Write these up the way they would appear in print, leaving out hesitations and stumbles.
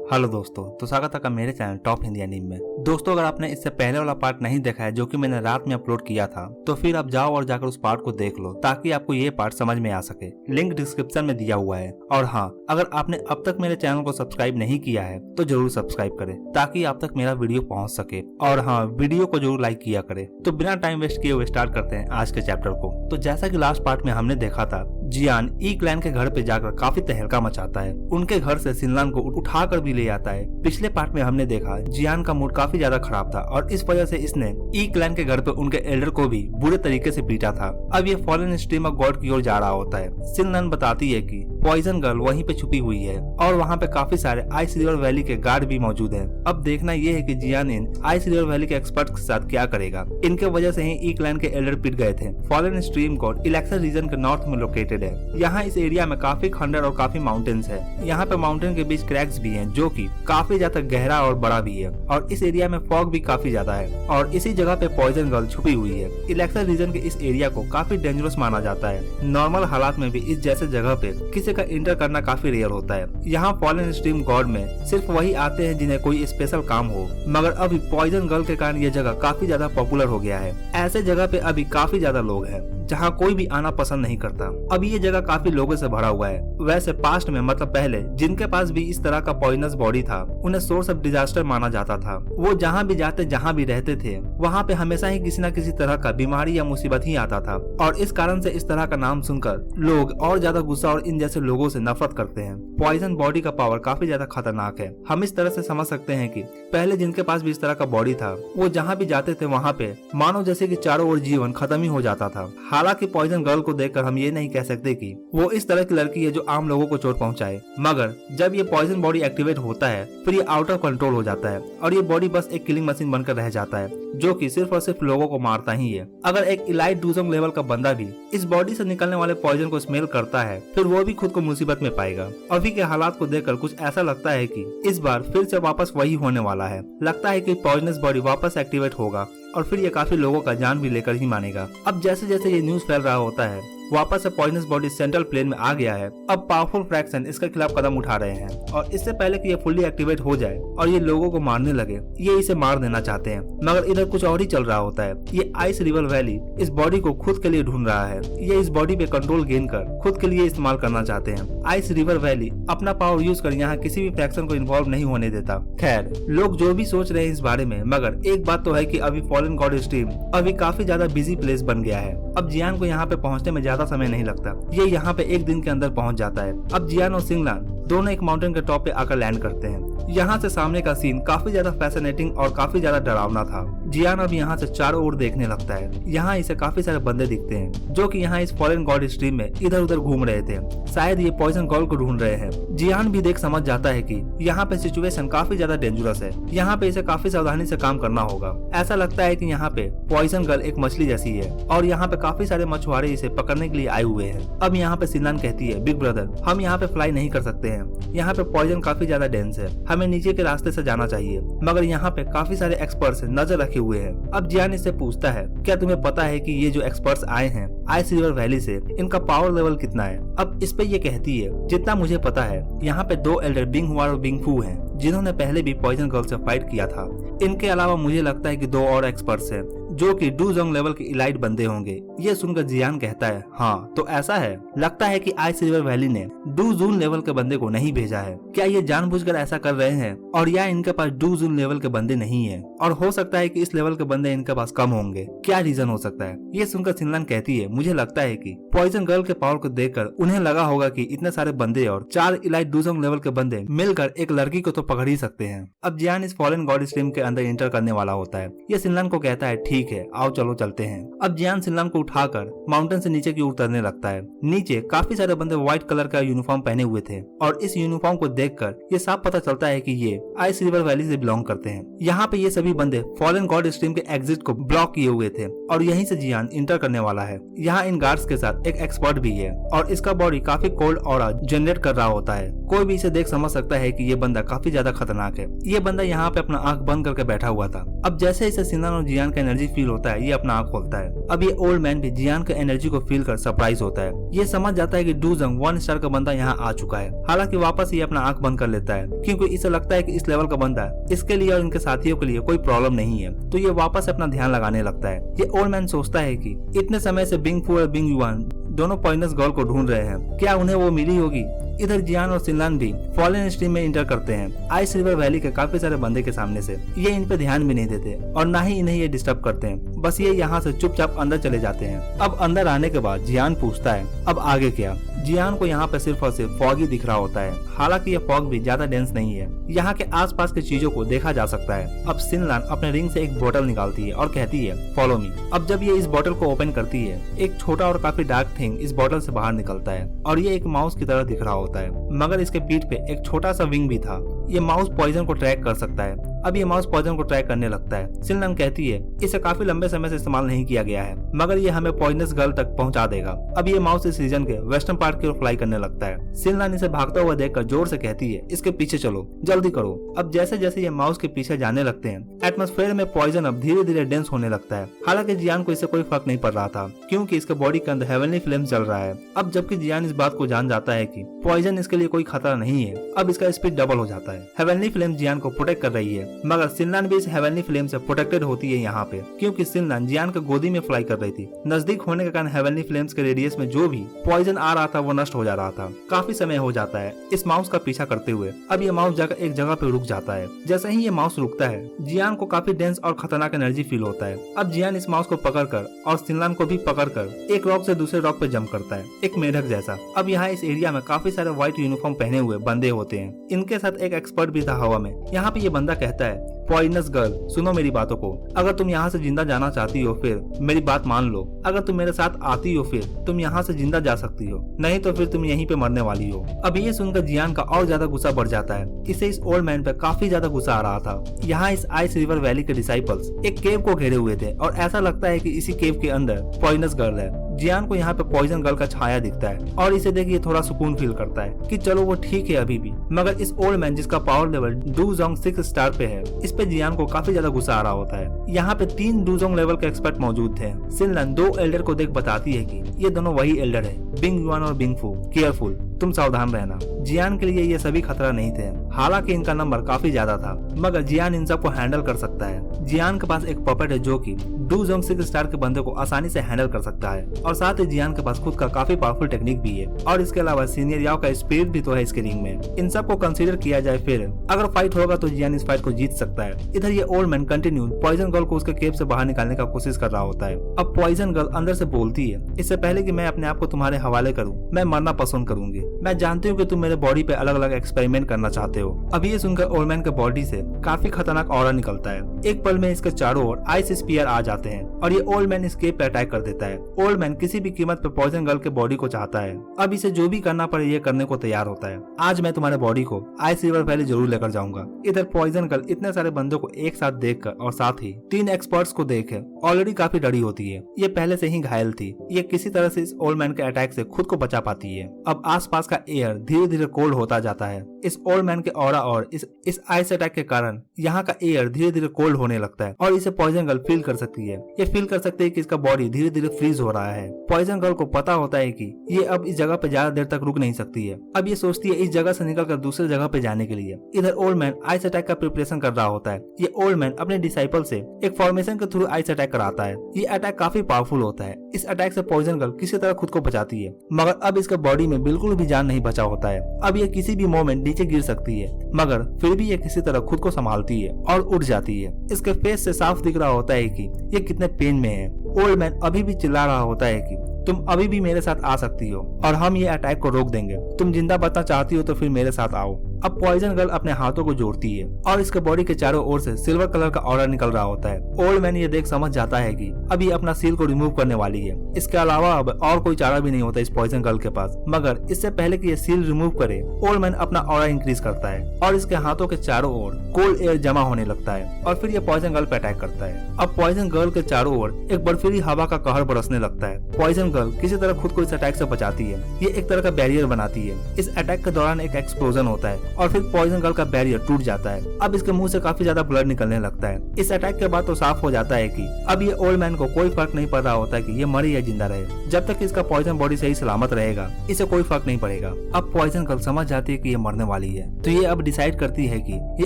Hello दोस्तों, तो स्वागत है मेरे चैनल टॉप हिंदी एनीमे में। दोस्तों, अगर आपने इससे पहले वाला पार्ट नहीं देखा है जो कि मैंने रात में अपलोड किया था, तो फिर आप जाओ और जाकर उस पार्ट को देख लो ताकि आपको ये पार्ट समझ में आ सके। लिंक डिस्क्रिप्शन में दिया हुआ है। और हाँ, अगर आपने अब तक मेरे चैनल को सब्सक्राइब नहीं किया है तो जरूर सब्सक्राइब करें ताकि आप तक मेरा वीडियो पहुँच सके। और हाँ, वीडियो को जरूर लाइक किया करे। तो बिना टाइम वेस्ट किए हुए स्टार्ट करते हैं आज के चैप्टर को। तो जैसा की लास्ट पार्ट में हमने देखा था, जियान ई क्लैन के घर पे जाकर काफी तहलका मचाता है। उनके घर से सिनलान को उठाकर भी ले आता है। पिछले पार्ट में हमने देखा जियान का मूड काफी ज्यादा खराब था और इस वजह से इसने ई क्लैन के घर पे उनके एल्डर को भी बुरे तरीके से पीटा था। अब ये फॉलन स्ट्रीम ऑफ गॉड की ओर जा रहा होता है। सिनलान बताती है कि पॉइजन गर्ल वहीं पे छुपी हुई है और वहाँ पे काफी सारे आइस रिवर वैली के गार्ड भी मौजूद हैं। अब देखना ये है कि जियान इन आइस रिवर वैली के एक्सपर्ट के साथ क्या करेगा। इनके वजह से ही ई क्लैन के एल्डर पिट गए थे। फॉलन स्ट्रीम गॉड इलेक्शन रीजन के नॉर्थ में लोकेटेड है। यहाँ इस एरिया में काफी खंडर और काफी माउंटेन्स है। यहाँ पे माउंटेन के बीच क्रैक्स भी हैं जो कि काफी ज्यादा गहरा और बड़ा भी है। और इस एरिया में फॉग भी काफी ज्यादा है और इसी जगह पे पॉइजन गर्ल छुपी हुई है। इलेक्शन रीजन के इस एरिया को काफी डेंजरस माना जाता है। नॉर्मल हालात में भी इस जैसे जगह पे किसी का इंटर करना काफी रेयर होता है। यहाँ फॉलन स्ट्रीम गॉड में सिर्फ वही आते हैं जिन्हें कोई स्पेशल काम हो। मगर अभी पॉइजन गर्ल के कारण ये जगह काफी ज्यादा पॉपुलर हो गया है। ऐसे जगह पे अभी काफी ज्यादा लोग हैं जहाँ कोई भी आना पसंद नहीं करता। अभी ये जगह काफी लोगों से भरा हुआ है। वैसे पास्ट में मतलब पहले जिनके पास भी इस तरह का पॉइजनस बॉडी था उन्हें सोर्स ऑफ डिजास्टर माना जाता था। वो जहाँ भी जाते जहाँ भी रहते थे वहाँ पे हमेशा ही किसी न किसी तरह का बीमारी या मुसीबत ही आता था। और इस कारण से इस तरह का नाम सुनकर लोग और ज्यादा गुस्सा और इन जैसे लोगों से नफरत करते हैं। पॉइजन बॉडी का पावर काफी ज्यादा खतरनाक है। हम इस तरह से समझ सकते हैं कि पहले जिनके पास भी इस तरह का बॉडी था वो जहाँ भी जाते थे वहाँ पे मानो जैसे कि चारों ओर जीवन खत्म ही हो जाता था। हालांकि पॉइजन गर्ल को देखकर हम ये नहीं कह सकते कि वो इस तरह की लड़की है जो आम लोगों को चोट पहुंचाए। मगर जब ये पॉइजन बॉडी एक्टिवेट होता है फिर ये आउट ऑफ कंट्रोल हो जाता है और ये बॉडी बस एक किलिंग मशीन बनकर रह जाता है जो कि सिर्फ और सिर्फ लोगों को मारता ही है। अगर एक इलाइट डूजोंग लेवल का बंदा भी इस बॉडी से निकलने वाले पॉइजन को स्मेल करता है फिर वो भी खुद को मुसीबत में पाएगा। अभी के हालात को देखकर कुछ ऐसा लगता है कि इस बार फिर से वापस वही होने वाला है। लगता है कि पॉइजनस बॉडी वापस एक्टिवेट होगा और फिर ये काफी लोगों का जान भी लेकर ही मानेगा। अब जैसे जैसे ये न्यूज फैल रहा होता है वापस से पॉइजनस बॉडी सेंट्रल प्लेन में आ गया है। अब पावरफुल फ्रैक्शन इसके खिलाफ कदम उठा रहे हैं और इससे पहले कि ये फुल्ली एक्टिवेट हो जाए और ये लोगों को मारने लगे ये इसे मार देना चाहते हैं। मगर इधर कुछ और ही चल रहा होता है। ये आइस रिवर वैली इस बॉडी को खुद के लिए ढूंढ रहा है। ये इस बॉडी पे कंट्रोल गेन कर खुद के लिए इस्तेमाल करना चाहते हैं। आइस रिवर वैली अपना पावर यूज कर यहाँ किसी भी फ्रैक्शन को इन्वॉल्व नहीं होने देता। खैर, लोग जो भी सोच रहे हैं इस बारे में, मगर एक बात तो है कि अभी फॉलन गॉड स्ट्रीम अभी काफी ज्यादा बिजी प्लेस बन गया है। अब जियान को यहाँ पे पहुँचने में ज्यादा समय नहीं लगता। ये यहाँ पे एक दिन के अंदर पहुँच जाता है। अब जियान और सिंगलान दोनों एक माउंटेन के टॉप पे आकर लैंड करते हैं। यहाँ से सामने का सीन काफी ज्यादा फैसिनेटिंग और काफी ज्यादा डरावना था। जियान अब यहाँ से चारों ओर देखने लगता है। यहाँ इसे काफी सारे बंदे दिखते हैं जो कि यहाँ इस फॉलन गॉड स्ट्रीम में इधर उधर घूम रहे थे। शायद ये पॉइजन गर्ल को ढूंढ रहे हैं। जियान भी देख समझ जाता है कि यहाँ पे सिचुएशन काफी ज्यादा डेंजरस है। यहाँ पे इसे काफी सावधानी से काम करना होगा। ऐसा लगता है कि यहाँ पे पॉइजन गर्ल एक मछली जैसी है और यहाँ पे काफी सारे मछुआरे इसे पकड़ने के लिए आए हुए हैं। अब यहाँ पे सिनलान कहती है, बिग ब्रदर हम यहाँ पे फ्लाई नहीं कर सकते हैं। यहाँ पे पॉइजन काफी ज्यादा डेंस है। हमें नीचे के रास्ते से जाना चाहिए। मगर यहाँ पे काफी सारे एक्सपर्ट्स नजर रखे हुए हैं। अब जियान इससे पूछता है, क्या तुम्हें पता है कि ये जो एक्सपर्ट्स आए हैं आइस रिवर वैली से इनका पावर लेवल कितना है? अब इस पे ये कहती है, जितना मुझे पता है यहाँ पे 2 एल्डर बिंग हुआ और बिंग फू हैं जिन्होंने पहले भी पॉइजन गर्ल से फाइट किया था। इनके अलावा मुझे लगता है कि 2 और एक्सपर्ट्स हैं जो कि डूजोंग लेवल के इलाइट बंदे होंगे। ये सुनकर जियान कहता है, हाँ तो ऐसा है। लगता है कि आइस रिवर वैली ने डूजून लेवल के बंदे को नहीं भेजा है। क्या ये जानबूझकर ऐसा कर रहे हैं और या इनके पास डूजून लेवल के बंदे नहीं है? और हो सकता है कि इस लेवल के बंदे इनके पास कम होंगे। क्या रीजन हो सकता है? ये सुनकर सिनलान कहती है, मुझे लगता है कि पॉइजन गर्ल के पावर को देखकर उन्हें लगा होगा कि इतने सारे बंदे और 4 इलाइट डूजोंग लेवल के बंदे मिलकर एक लड़की को तो पकड़ ही सकते हैं। अब जियान इस फॉलन गॉड स्ट्रीम के अंदर इंटर करने वाला होता है। ये सिनलान को कहता है, ठीक है आओ चलो चलते हैं। अब जियान सिनलान को उठाकर माउंटेन से नीचे की ओर उतरने लगता है। नीचे काफी सारे बंदे व्हाइट कलर का यूनिफॉर्म पहने हुए थे और इस यूनिफॉर्म को देखकर ये साफ पता चलता है कि ये आइस रिवर वैली से बिलोंग करते हैं। यहाँ पे ये सभी बंदे फॉलन गॉड स्ट्रीम के एग्जिट को ब्लॉक किए हुए थे और यहीं से जियान इंटर करने वाला है। यहाँ इन गार्ड्स के साथ एक एक्सपर्ट भी है और इसका बॉडी काफी कोल्ड ऑरा जनरेट कर रहा होता है। कोई भी इसे देख समझ सकता है कि ये बंदा काफी ज्यादा खतरनाक है। ये बंदा यहाँ पे अपना आंख बंद करके बैठा हुआ था। अब जैसे इसे सिनलान और जियान का एनर्जी फील होता है ये अपना आँख खोलता है। अब ये ओल्ड मैन भी जियान के एनर्जी को फील कर सरप्राइज होता है। ये समझ जाता है कि डू जंग 1 स्टार का बंदा यहाँ आ चुका है। हालांकि वापस ये अपना आंख बंद कर लेता है क्योंकि इसे लगता है कि इस लेवल का बंदा इसके लिए और इनके साथियों के लिए कोई प्रॉब्लम नहीं है, तो ये वापस अपना ध्यान लगाने लगता है। ये ओल्ड मैन सोचता है कि इतने समय से बिंग फू और बिंग युआन दोनों पॉइजनस गर्ल को ढूंढ रहे हैं, क्या उन्हें वो मिली होगी। इधर जियान और सिनलान भी फॉलन स्ट्रीम में इंटर करते हैं आइस रिवर वैली के काफी सारे बंदे के सामने से। ये इन पे ध्यान भी नहीं देते और ना ही इन्हें ये डिस्टर्ब करते हैं, बस ये यहाँ से चुपचाप अंदर चले जाते हैं। अब अंदर आने के बाद जियान पूछता है अब आगे क्या। जियान को यहाँ पे सिर्फ और सिर्फ फॉग ही दिख रहा होता है। हालांकि ये फॉग भी ज्यादा डेंस नहीं है, यहाँ के आसपास की चीजों को देखा जा सकता है। अब सिनलान अपने रिंग से एक बोतल निकालती है और कहती है फॉलो मी। अब जब ये इस बोतल को ओपन करती है, एक छोटा और काफी डार्क थिंग इस बोतल से बाहर निकलता है और ये एक माउस की तरह दिख रहा होता है, मगर इसके पीठ पे एक छोटा सा विंग भी था। ये माउस पॉइजन को ट्रैक कर सकता है। अब ये माउस पॉइजन को ट्रैक करने लगता है। सिनलान कहती है इसे काफी लंबे समय से इस्तेमाल नहीं किया गया है, मगर ये हमें पॉइजनस गर्ल तक पहुंचा देगा। अब ये माउस इस रीजन के वेस्टर्न पार्ट की ओर फ्लाई करने लगता है। सिनलान इसे भागता हुआ देखकर जोर से कहती है इसके पीछे चलो, जल्दी करो। अब जैसे जैसे ये माउस के पीछे जाने लगते हैं, एटमॉस्फेयर में पॉइजन अब धीरे धीरे डेंस होने लगता है। हालांकि जियान को इससे कोई फर्क नहीं पड़ रहा था क्योंकि इसके बॉडी के अंदर हेवनली फ्लेम चल रहा है। अब जबकि जियान इस बात को जान जाता है कि पॉइजन इसके लिए कोई खतरा नहीं है, अब इसका स्पीड डबल हो जाता है। हेवनली फ्लेम जियान को प्रोटेक्ट कर रही है, मगर सिनलान भी इस हेवनली फ्लेम से प्रोटेक्टेड होती है यहाँ पे, क्योंकि सिनलान जियान के गोदी में फ्लाई कर रही थी। नजदीक होने के कारण हेवनली फ्लेम्स के रेडियस में जो भी पॉइजन आ रहा था वो नष्ट हो जा रहा था। काफी समय हो जाता है इस माउस का पीछा करते हुए। अब ये माउस जाकर एक जगह पे रुक जाता है। जैसे ही ये माउस रुकता है, जियान को काफी डेंस और खतरनाक एनर्जी फील होता है। अब जियान इस माउस को पकड़कर और सिनलान को भी पकड़कर एक रॉक से दूसरे रॉक पे जंप करता है, एक मेढक जैसा। अब यहाँ इस एरिया में काफी सारे व्हाइट यूनिफॉर्म पहने हुए बंदे होते हैं। इनके साथ एक एक्सपर्ट भी था हवा में। यहाँ पे ये बंदा कहता है पॉइजनस गर्ल सुनो मेरी बातों को, अगर तुम यहाँ से जिंदा जाना चाहती हो फिर मेरी बात मान लो। अगर तुम मेरे साथ आती हो फिर तुम यहाँ से जिंदा जा सकती हो, नहीं तो फिर तुम यहीं पे मरने वाली हो। अब ये सुनकर जियान का और ज्यादा गुस्सा बढ़ जाता है। इसे इस ओल्ड मैन पे काफी ज्यादा गुस्सा आ रहा था। यहाँ इस आइस रिवर वैली के डिसाइपल्स एक केव को घेरे हुए थे और ऐसा लगता है कि इसी केव के अंदर पॉइजनस गर्ल है। जियान को यहाँ पे पॉइजन गर्ल का छाया दिखता है और इसे देख ये थोड़ा सुकून फील करता है कि चलो वो ठीक है अभी भी। मगर इस ओल्ड मैन जिसका पावर लेवल डूजोंग 6 स्टार पे है, इस पे जियान को काफी ज्यादा गुस्सा आ रहा होता है। यहाँ पे 3 डूजोंग लेवल के एक्सपर्ट मौजूद थे। सिनलान 2 एल्डर को देख बताती है कि ये दोनों वही एल्डर है, बिंग युआन और बिंग फू। केयरफुल, तुम सावधान रहना। जियान के लिए ये सभी खतरा नहीं थे, हालांकि इनका नंबर काफी ज्यादा था, मगर जियान इन सबको हैंडल कर सकता है। जियान के पास एक पपेट है जो कि डूजोंग 6 स्टार के बंदे को आसानी से हैंडल कर सकता है और साथ ही जियान के पास खुद का काफी पावरफुल टेक्निक भी है और इसके अलावा सीनियर याओ का स्पिरिट भी तो है इसके रिंग में। इन सब को कंसीडर किया जाए फिर अगर फाइट होगा तो जियान इस फाइट को जीत सकता है। इधर ये old man continue poison girl को उसके केव से बाहर निकालने का कोशिश कर रहा होता है। अब पॉइजन गर्ल अंदर से बोलती है इससे पहले कि मैं अपने आप को तुम्हारे हवाले करूं, मैं मरना पसंद करूंगी। मैं जानती हूँ कि तुम मेरे बॉडी पे अलग अलग एक्सपेरिमेंट करना चाहते हो। अब ये सुनकर ओल्ड मैन के बॉडी से काफी खतरनाक ऑरा निकलता है। एक पल में इसके चारों ओर आइस स्पीयर आ जाते हैं और ये ओल्ड मैन इस केव पे अटैक कर देता है। ओल्ड मैन किसी भी कीमत पे पॉइजन गर्ल के बॉडी को चाहता है। अब इसे जो भी करना पड़े ये करने को तैयार होता है। आज मैं तुम्हारे बॉडी को आइस रिवर वैली जरूर लेकर जाऊंगा। इधर पॉइजन गर्ल इतने सारे बंदों को एक साथ देखकर और साथ ही 3 एक्सपर्ट्स को देख ऑलरेडी काफी डरी होती है। ये पहले से ही घायल थी। ये किसी तरह से इस ओल्ड मैन के अटैक से खुद को बचा पाती है। अब आसपास का एयर धीरे धीरे कोल्ड होता जाता है। इस ओल्ड मैन के ऑरा और इस आइस अटैक के कारण यहाँ का एयर धीरे धीरे कोल्ड होने लगता है और इसे पॉइजन गर्ल फील कर सकती है। ये फील कर सकती है कि इसका बॉडी धीरे धीरे फ्रीज हो रहा है। पॉइजन गर्ल को पता होता है कि ये अब इस जगह पे ज्यादा देर तक रुक नहीं सकती है। अब ये सोचती है इस जगह से निकलकर दूसरी जगह पे जाने के लिए। इधर ओल्ड मैन आइस अटैक का प्रिपरेशन कर रहा होता है। ये ओल्ड मैन अपने डिसाइपल से एक फॉर्मेशन के थ्रू आइस अटैक कराता है। ये अटैक काफी पावरफुल होता है। इस अटैक से पॉइजन गर्ल किसी तरह खुद को बचाती है, मगर अब इसके बॉडी में बिल्कुल भी जान नहीं बचा होता है। अब ये किसी भी मोमेंट नीचे गिर सकती है, मगर फिर भी ये किसी तरह खुद को संभालती है और उठ जाती है। इसके फेस से साफ दिख रहा होता है कि ये कितने पेन में है। ओल्ड मैन अभी भी चिल्ला रहा होता है कि तुम अभी भी मेरे साथ आ सकती हो और हम ये अटैक को रोक देंगे। तुम जिंदा बचना चाहती हो तो फिर मेरे साथ आओ। अब पॉइजन गर्ल अपने हाथों को जोड़ती है और इसके बॉडी के चारों ओर से सिल्वर कलर का ऑरा निकल रहा होता है। ओल्ड मैन ये देख समझ जाता है कि अब ये अपना सील को रिमूव करने वाली है। इसके अलावा अब और कोई चारा भी नहीं होता इस पॉइजन गर्ल के पास। मगर इससे पहले कि ये सील रिमूव करे, ओल्ड मैन अपना ऑरा इंक्रीज करता है और इसके हाथों के चारों ओर कोल्ड एयर जमा होने लगता है और फिर ये पॉइजन गर्ल पे अटैक करता है। अब पॉइजन गर्ल के चारों ओर एक बर्फीली हवा का कहर बरसने लगता है। पॉइजन गर्ल किसी तरह खुद को इस अटैक से बचाती है। ये एक तरह का बैरियर बनाती है। इस अटैक के दौरान एक एक्सप्लोजन होता है और फिर पॉइजन गर्ल का बैरियर टूट जाता है। अब इसके मुंह से काफी ज्यादा ब्लड निकलने लगता है। इस अटैक के बाद तो साफ हो जाता है कि अब ये ओल्ड मैन को कोई फर्क नहीं पड़ रहा होता कि ये मरे या जिंदा रहे। जब तक इसका पॉइजन बॉडी सही सलामत रहेगा इसे कोई फर्क नहीं पड़ेगा। अब पॉइजन गर्ल समझ जाती है कि ये मरने वाली है, तो ये अब डिसाइड करती है कि ये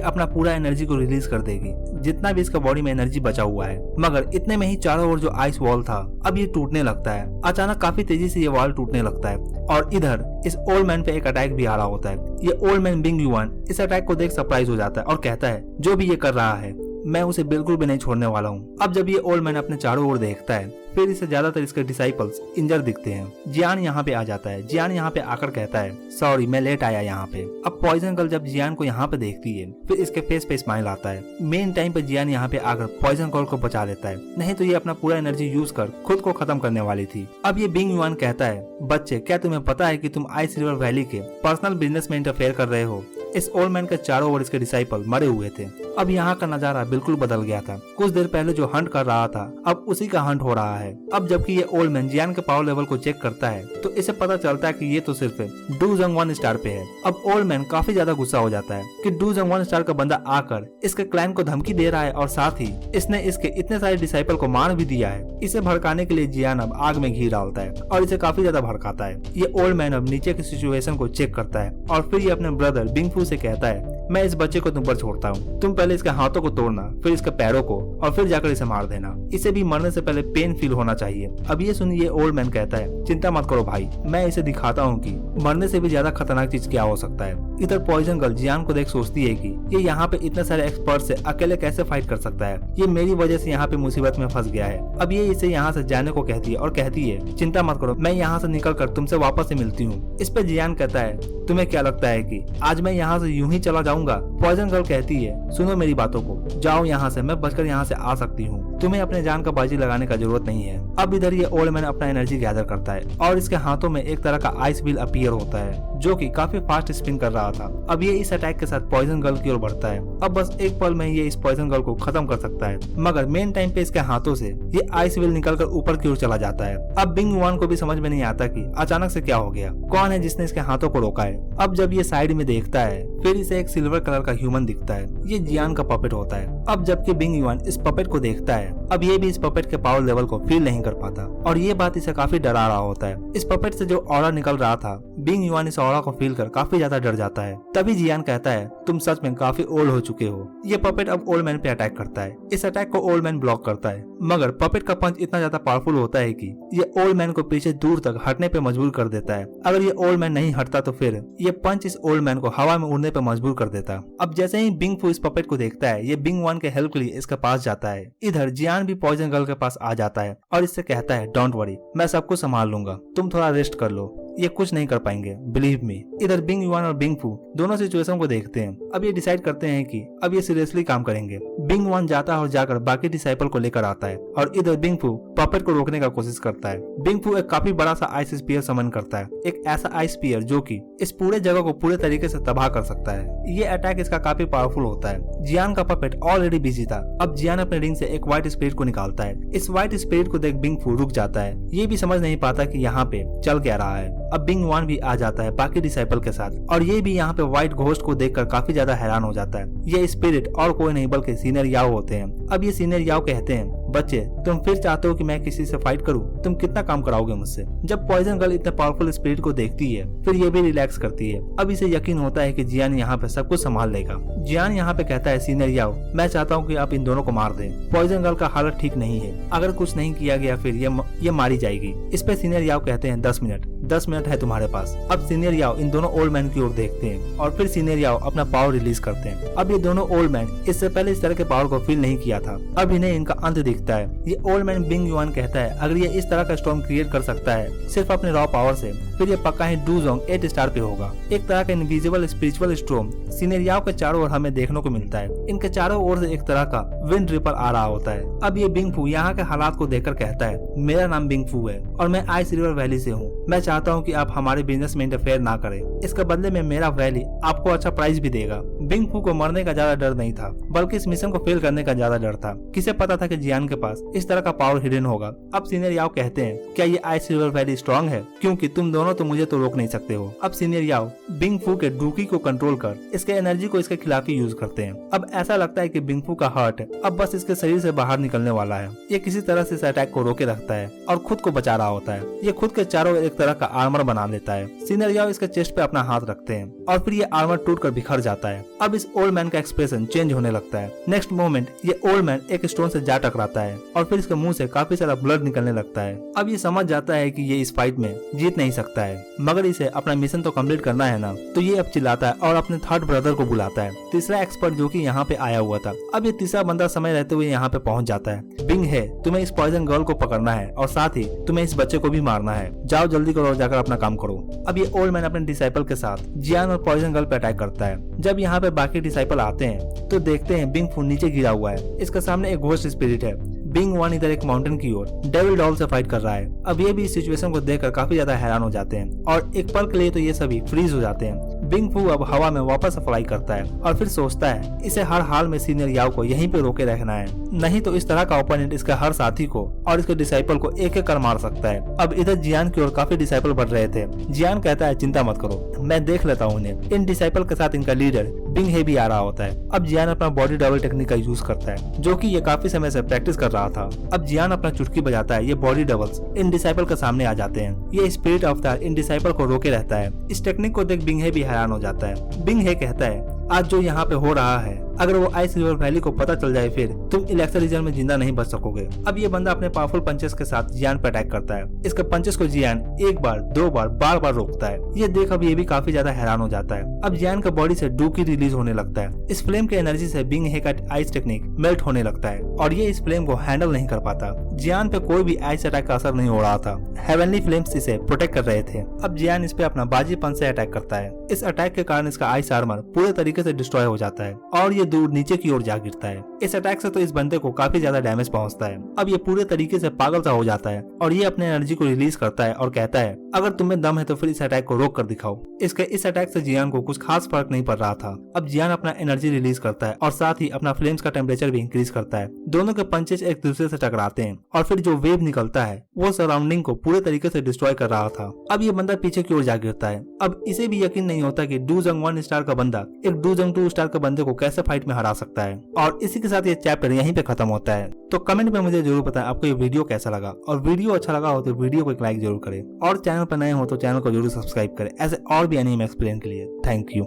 अपना पूरा एनर्जी को रिलीज कर देगी, जितना भी इसका बॉडी में एनर्जी बचा हुआ है। मगर इतने में ही चारों ओर जो आइस वॉल था अब ये टूटने लगता है। अचानक काफी तेजी से ये वॉल टूटने लगता है और इधर इस ओल्ड मैन पे एक अटैक भी आ रहा होता है। ये ओल्ड मैन बिंग युआन इस अटैक को देख सरप्राइज हो जाता है और कहता है जो भी ये कर रहा है मैं उसे बिल्कुल भी नहीं छोड़ने वाला हूँ। अब जब ये ओल्ड मैन अपने चारों ओर देखता है फिर इसे ज्यादातर इसके डिसाइपल्स इंजर दिखते हैं। जियान यहाँ पे आ जाता है। जियान यहाँ पे आकर कहता है सॉरी मैं लेट आया यहाँ पे। अब पॉइजन गर्ल जब जियान को यहाँ पे देखती है फिर इसके फेस पे स्माइल आता है। मेन टाइम पे जियान यहाँ पे आकर पॉइजन गर्ल को बचा लेता है, नहीं तो ये अपना पूरा एनर्जी यूज कर खुद को खत्म करने वाली थी। अब ये बिंग युआन कहता है बच्चे क्या तुम्हें पता है कि तुम आइस रिवर वैली के पर्सनल बिजनेस में इंटरफेयर कर रहे हो। इस ओल्ड मैन के चारों ओर इसके डिसाइपल मरे हुए थे। अब यहाँ का नजारा बिल्कुल बदल गया था। कुछ देर पहले जो हंट कर रहा था अब उसी का हंट हो रहा है। अब जबकि ये ओल्ड मैन जियान के पावर लेवल को चेक करता है तो इसे पता चलता है कि ये तो सिर्फ डू जंग 1 स्टार पे है। अब ओल्ड मैन काफी ज्यादा गुस्सा हो जाता है कि डू जंग 1 स्टार का बंदा आकर इसके क्लैन को धमकी दे रहा है और साथ ही इसने इसके इतने सारे डिसाइपल को मार भी दिया है। इसे भड़काने के लिए जियान अब आग में घी डालता है और इसे काफी ज्यादा भड़काता है। ये ओल्ड मैन अब नीचे की सिचुएशन को चेक करता है और फिर ये अपने ब्रदर बिंग फू से कहता है मैं इस बच्चे को तुम पर छोड़ता हूँ, तुम पहले इसके हाथों को तोड़ना फिर इसके पैरों को और फिर जाकर इसे मार देना। इसे भी मरने से पहले पेन फील होना चाहिए। अब ये सुनिए ओल्ड मैन कहता है चिंता मत करो भाई, मैं इसे दिखाता हूँ कि मरने से भी ज्यादा खतरनाक चीज क्या हो सकता है। इधर पॉइजन गर्ल जियान को देख सोचती है कि ये यहाँ पे इतने सारे एक्सपर्ट से अकेले कैसे फाइट कर सकता है, ये मेरी वजह से यहाँ पे मुसीबत में फंस गया है। अब ये इसे यहाँ से जाने को कहती है और कहती है चिंता मत करो, मैं यहाँ से निकल कर तुमसे वापस से मिलती हूँ। इस पे जियान कहता है तुम्हें क्या लगता है कि आज मैं यहाँ से यूं ही चला जाऊंगा। पॉइजन गर्ल कहती है सुनो मेरी बातों को, जाओ यहाँ से, मैं बचकर यहाँ से आ सकती हूँ, तुम्हें अपने जान का बाजी लगाने का जरूरत नहीं है। अब इधर ये ओल्ड मैन अपना एनर्जी गैदर करता है और इसके हाथों में एक तरह का आइस व्हील अपीयर होता है जो कि काफी फास्ट स्पिन कर रहा था। अब ये इस अटैक के साथ पॉइजन गर्ल की ओर बढ़ता है। अब बस एक पल में ये इस पॉइजन गर्ल को खत्म कर सकता है, मगर मेन टाइम पे इसके हाथों से ये आइस व्हील निकलकर ऊपर की ओर चला जाता है। अब बिंग युआन को भी समझ में नहीं आता कि अचानक से क्या हो गया, कौन है जिसने इसके हाथों को रोका है। अब जब ये साइड में देखता है फिर इसे एक सिल्वर कलर का ह्यूमन दिखता है, ये जियान का पपेट होता है। अब जबकि बिंग युआन इस पपेट को देखता है अब ये भी इस पपेट के पावर लेवल को फील नहीं कर पाता और ये बात इसे काफी डरा रहा होता है। इस पपेट से जो ऑरा निकल रहा था बिंग युआन इस ऑरा को फील कर काफी ज्यादा डर जाता है। तभी जियान कहता है तुम सच में काफी ओल्ड हो चुके हो। ये पपेट अब ओल्ड मैन पे अटैक करता है। इस अटैक को ओल्ड मैन ब्लॉक करता है, मगर पपेट का पंच इतना ज्यादा पावरफुल होता है कि ये ओल्ड मैन को पीछे दूर तक हटने पे मजबूर कर देता है। अगर ये ओल्ड मैन नहीं हटता तो फिर ये पंच इस ओल्ड मैन को हवा में उड़ने पे मजबूर कर देता। अब जैसे ही बिंग फू इस पपेट को देखता है ये बिंग वन के हेल्प के लिए इसके पास जाता है। इधर जियान भी पॉइजन गर्ल के पास आ जाता है और इससे कहता है डोंट वरी, मैं सब कुछ संभाल लूंगा, तुम थोड़ा रेस्ट कर लो, ये कुछ नहीं कर पाएंगे, बिलीव मी। इधर बिंग युआन और बिंग फू दोनों सिचुएशन को देखते हैं। अब ये डिसाइड करते हैं कि अब ये सीरियसली काम करेंगे। बिंग युआन जाता है और जाकर बाकी डिसाइपल को लेकर आता है और इधर बिंग फू पपेट को रोकने का कोशिश करता है। बिंग फू एक काफी बड़ा सा आइस स्पीयर समन करता है, एक ऐसा आइस स्पीयर जो कि इस पूरे जगह को पूरे तरीके से तबाह कर सकता है। ये अटैक इसका काफी पावरफुल होता है। जियान का पपेट ऑलरेडी बिजी था। अब जियान अपने रिंग से एक व्हाइट स्पिरिट को निकालता है। इस व्हाइट स्पिरिट को देख बिंग फू रुक जाता है, ये भी समझ नहीं पाता कि यहाँ पे चल क्या रहा है। अब बिंग युआन भी आ जाता है बाकी डिसाइपल के साथ और ये भी यहाँ पे व्हाइट घोस्ट को देखकर काफी ज्यादा हैरान हो जाता है। ये स्पिरिट और कोई नहीं बल्कि सीनियर याओ होते हैं। अब ये सीनियर याओ कहते हैं बच्चे तुम फिर चाहते हो कि मैं किसी से फाइट करूं, तुम कितना काम कराओगे मुझसे। जब पॉइजन गर्ल इतने पावरफुल स्पिरिट को देखती है फिर ये भी रिलैक्स करती है। अब इसे यकीन होता है कि जियान यहाँ पे सब कुछ संभाल लेगा। जियान यहाँ पे कहता है सीनियर याओ मैं चाहता हूँ कि आप इन दोनों को मार दें, पॉइजन गर्ल का हालत ठीक नहीं है, अगर कुछ नहीं किया गया फिर ये मारी जाएगी। इस पे सीनियर याओ कहते हैं 10 मिनट है तुम्हारे पास। अब सीनियर याओ इन दोनों ओल्ड मैन की ओर देखते हैं और फिर सीनियर याओ अपना पावर रिलीज करते हैं। अब ये दोनों ओल्ड मैन इससे पहले इस तरह के पावर को फील नहीं किया था, अब इन्हें इनका अंत दिखता है। ये ओल्ड मैन बिंग युआन कहता है अगर ये इस तरह का स्टॉर्म क्रिएट कर सकता है सिर्फ अपने रॉ पावर से फिर ये पक्का ही डू जोंग 8 स्टार पे होगा। एक तरह का इनविजिबल स्पिरिचुअल स्टॉर्म सीनियर याओ के चारों ओर हमें देखने को मिलता है। इनके चारों ओर से एक तरह का विंड रिपल आ रहा होता है। अब ये बिंग फू यहाँ के हालात को देखकर कहता है मेरा नाम बिंग फू है और मैं आइस रिवर वैली से हूँ। मैं चाहता हूँ कि आप हमारे बिजनेस में इंटरफेयर ना करें, इसके बदले में मेरा वैली आपको अच्छा प्राइस भी देगा। बिंग फू को मरने का ज्यादा डर नहीं था, बल्कि इस मिशन को फेल करने का ज्यादा डर था। किसे पता था कि जियान के पास इस तरह का पावर हिडन होगा। अब सीनियर याओ कहते हैं, क्या ये आइस रिवर वैली स्ट्रांग है? क्योंकि तुम दोनों तो मुझे तो रोक नहीं सकते हो। अब सीनियर याओ बिंग फू के डूकी को कंट्रोल कर इसके एनर्जी को इसके खिलाफ ही यूज करते हैं। अब ऐसा लगता है कि बिंग फू का हार्ट अब बस इसके शरीर से बाहर निकलने वाला है। ये किसी तरह से इस अटैक को रोके रखता है और खुद को बचा रहा होता है। ये खुद के चारों एक तरह का आर्मर बना लेता है। सीनियर याओ इसके चेस्ट पे अपना हाथ रखते हैं और फिर ये आर्मर टूटकर बिखर जाता है। अब इस ओल्ड मैन का एक्सप्रेशन चेंज होने लगता है। नेक्स्ट मोमेंट ये ओल्ड मैन एक स्टोन से जा टकराता है और फिर इसके मुंह से काफी सारा ब्लड निकलने लगता है। अब ये समझ जाता है कि ये इस फाइट में जीत नहीं सकता है, मगर इसे अपना मिशन तो कंप्लीट करना है ना। तो ये अब चिल्लाता है और अपने थर्ड ब्रदर को बुलाता है, तीसरा एक्सपर्ट जो कि यहाँ पे आया हुआ था। अब ये तीसरा बंदा समय रहते हुए यहाँ पे पहुँच जाता है। बिंग है, तुम्हें इस पॉइजन गर्ल को पकड़ना है और साथ ही तुम्हें इस बच्चे को भी मारना है। जाओ जल्दी करो और जाकर अपना काम करो। अब ये ओल्ड मैन अपने डिसाइपल के साथ जियान और पॉइजन गर्ल पे अटैक करता है। जब यहाँ पे बाकी डिसाइपल आते हैं तो देखते हैं बिंग फू नीचे गिरा हुआ है। इसके सामने एक घोस्ट स्पिरिट है। बिंग वन इधर एक माउंटेन की ओर डेविल डॉल से फाइट कर रहा है। अब ये भी इस सिचुएशन को देखकर काफी ज्यादा हैरान हो जाते हैं और एक पल के लिए तो ये सभी फ्रीज हो जाते हैं। बिंग फू अब हवा में वापस फ्लाई करता है और फिर सोचता है इसे हर हाल में सीनियर याओ को यहीं पे रोके रखना है, नहीं तो इस तरह का ओपोनेंट इसके हर साथी को और इसके डिसाइपल को एक एक कर मार सकता है। अब इधर जियान की ओर काफी डिसाइपल बढ़ रहे थे। जियान कहता है चिंता मत करो, मैं देख लेता हूँ उन्हें। इन डिसाइपल के साथ इनका लीडर बिंग हे भी आ रहा होता है। अब जियान अपना बॉडी डबल टेक्निक का यूज करता है, जो कि ये काफी समय से प्रैक्टिस कर रहा था। अब जियान अपना चुटकी बजाता है, ये बॉडी डबल्स इन डिसाइपल के सामने आ जाते हैं। ये स्पिरिट अवतार इन डिसाइपल को रोके रहता है। इस टेक्निक को देख बिंग हे भी हैरान हो जाता है। बिंग हे कहता है आज जो यहाँ पे हो रहा है, अगर वो आइस रिवर वैली को पता चल जाए फिर तुम इलेक्शन रीजन में जिंदा नहीं बच सकोगे। अब ये बंदा अपने पावरफुल पंचेस के साथ जियान पर अटैक करता है। इसके पंचेस को जियान एक बार, दो बार, बार बार रोकता है। ये देख अब ये भी काफी ज्यादा हैरान हो जाता है। अब जियान का बॉडी से डूकी रिलीज होने लगता है। इस फ्लेम के एनर्जी से बिंग हे का आइस टेक्निक मेल्ट होने लगता है और ये इस फ्लेम को हैंडल नहीं कर पाता। जियान पे कोई भी आइस अटैक का असर नहीं हो रहा था। हेवनली फ्लेम्स इसे प्रोटेक्ट कर रहे थे। अब जियान इस पे अपना बाजीपन से अटैक करता है। इस अटैक के कारण इसका आइस आर्मर पूरे तरीके से डिस्ट्रॉय हो जाता है और ये दूर नीचे की ओर जा गिरता है। इस अटैक से तो इस बंदे को काफी ज्यादा डैमेज पहुंचता है। अब ये पूरे तरीके से पागल सा हो जाता है और ये अपने एनर्जी को रिलीज करता है और कहता है अगर तुम्हें दम है तो फिर इस अटैक को रोक कर दिखाओ। इसके इस अटैक से जियान को कुछ खास फर्क नहीं पड़ रहा था। अब जियान अपना एनर्जी रिलीज करता है और साथ ही अपना फ्लेम्स का टेम्परेचर भी इंक्रीज करता है। दोनों के पंचेस एक दूसरे से टकराते हैं और फिर जो वेव निकलता है वो सराउंडिंग को पूरे तरीके से डिस्ट्रॉय कर रहा था। अब ये बंदा पीछे की ओर जा गिरता है। अब इसे भी यकीन नहीं होता कि डू जंग 1 स्टार का बंदा एक डू जंग 2 स्टार के बंदे को कैसे फाइट में हरा सकता है। और इसी के साथ ये चैप्टर यहीं पे खत्म होता है। तो कमेंट में मुझे जरूर बताएं आपको ये वीडियो कैसा लगा, और वीडियो अच्छा लगा हो तो वीडियो को एक लाइक जरूर करें और चैनल पर नए हो तो चैनल को जरूर सब्सक्राइब करें ऐसे और भी एनीमे एक्सप्लेन के लिए। Thank you.